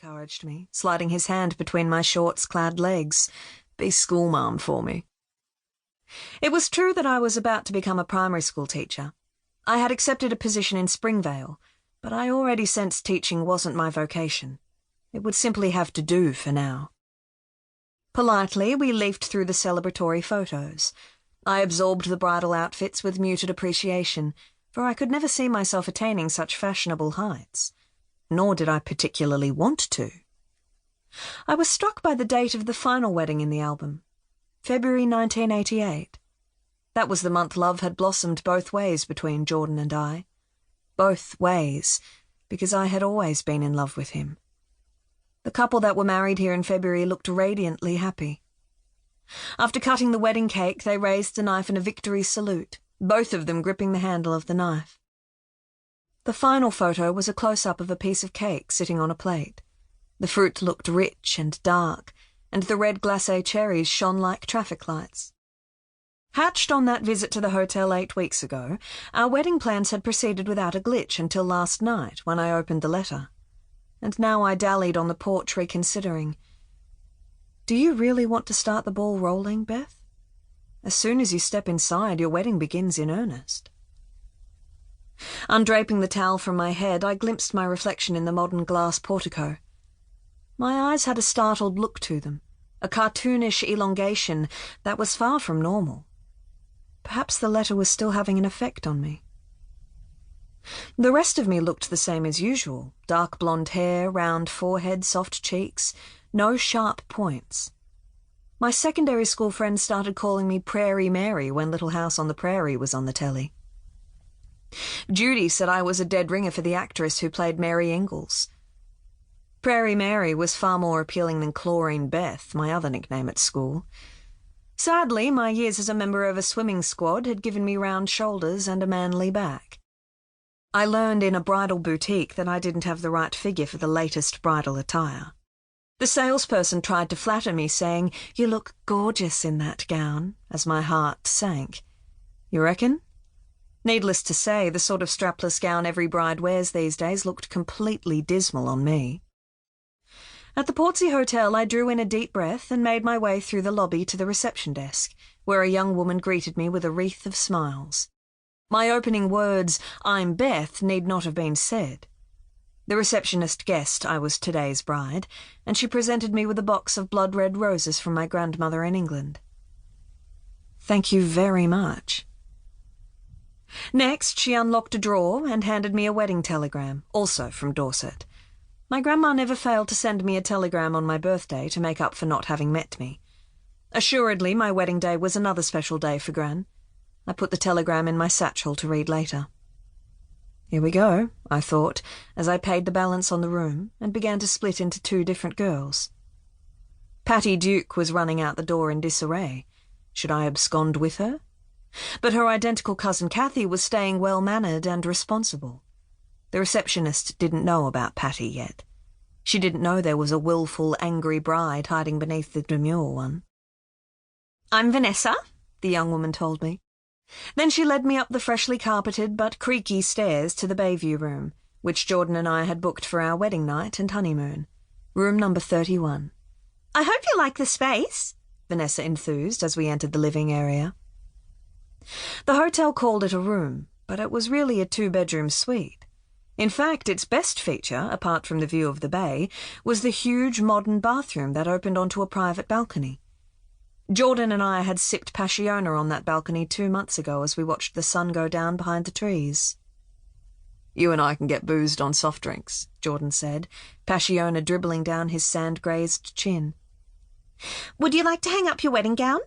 encouraged me, sliding his hand between my shorts-clad legs. Be schoolmarm for me. It was true that I was about to become a primary school teacher. I had accepted a position in Springvale, but I already sensed teaching wasn't my vocation. It would simply have to do for now. Politely, we leafed through the celebratory photos. I absorbed the bridal outfits with muted appreciation, for I could never see myself attaining such fashionable heights. Nor did I particularly want to. I was struck by the date of the final wedding in the album, February 1988. That was the month love had blossomed both ways between Jordan and I. Both ways, because I had always been in love with him. The couple that were married here in February looked radiantly happy. After cutting the wedding cake, they raised the knife in a victory salute, both of them gripping the handle of the knife. The final photo was a close-up of a piece of cake sitting on a plate. The fruit looked rich and dark, and the red glacé cherries shone like traffic lights. Hatched on that visit to the hotel 8 weeks ago, our wedding plans had proceeded without a glitch until last night when I opened the letter. And now I dallied on the porch reconsidering. Do you really want to start the ball rolling, Beth? As soon as you step inside, your wedding begins in earnest. Undraping the towel from my head, I glimpsed my reflection in the modern glass portico. My eyes had a startled look to them, a cartoonish elongation that was far from normal. Perhaps the letter was still having an effect on me. The rest of me looked the same as usual, dark blonde hair, round forehead, soft cheeks, no sharp points. My secondary school friends started calling me Prairie Mary when Little House on the Prairie was on the telly. Judy said I was a dead ringer for the actress who played Mary Ingalls. Prairie Mary was far more appealing than Chlorine Beth, my other nickname at school. Sadly, my years as a member of a swimming squad had given me round shoulders and a manly back. I learned in a bridal boutique that I didn't have the right figure for the latest bridal attire. The salesperson tried to flatter me, saying, "You look gorgeous in that gown," as my heart sank. You reckon? Needless to say, the sort of strapless gown every bride wears these days looked completely dismal on me. At the Portsea Hotel, I drew in a deep breath and made my way through the lobby to the reception desk, where a young woman greeted me with a wreath of smiles. My opening words, "I'm Beth," need not have been said. The receptionist guessed I was today's bride, and she presented me with a box of blood-red roses from my grandmother in England. Thank you very much. Next, she unlocked a drawer and handed me a wedding telegram, also from Dorset. My grandma never failed to send me a telegram on my birthday to make up for not having met me. Assuredly, my wedding day was another special day for Gran. I put the telegram in my satchel to read later. Here we go, I thought, as I paid the balance on the room and began to split into 2 different girls. Patty Duke was running out the door in disarray. Should I abscond with her? But her identical cousin Kathy was staying well-mannered and responsible. The receptionist didn't know about Patty yet. She didn't know there was a willful, angry bride hiding beneath the demure one. "I'm Vanessa," the young woman told me. Then she led me up the freshly carpeted but creaky stairs to the Bayview room, which Jordan and I had booked for our wedding night and honeymoon. Room number 31. "I hope you like the space," Vanessa enthused as we entered the living area. The hotel called it a room, but it was really a 2-bedroom suite. In fact, its best feature, apart from the view of the bay, was the huge modern bathroom that opened onto a private balcony. Jordan and I had sipped Passiona on that balcony 2 months ago as we watched the sun go down behind the trees. "You and I can get boozed on soft drinks," Jordan said, Passiona dribbling down his sand-grazed chin. "Would you like to hang up your wedding gown?"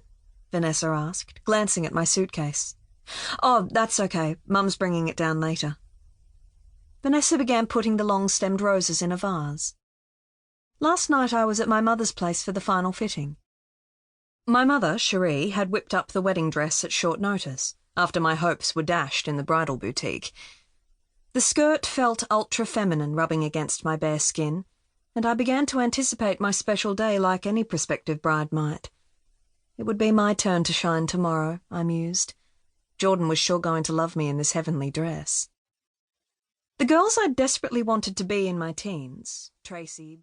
Vanessa asked, glancing at my suitcase. "Oh, that's okay. Mum's bringing it down later." Vanessa began putting the long-stemmed roses in a vase. Last night I was at my mother's place for the final fitting. My mother, Cherie, had whipped up the wedding dress at short notice, after my hopes were dashed in the bridal boutique. The skirt felt ultra-feminine rubbing against my bare skin, and I began to anticipate my special day like any prospective bride might. It would be my turn to shine tomorrow, I mused. Jordan was sure going to love me in this heavenly dress. The girls I desperately wanted to be in my teens, Tracy,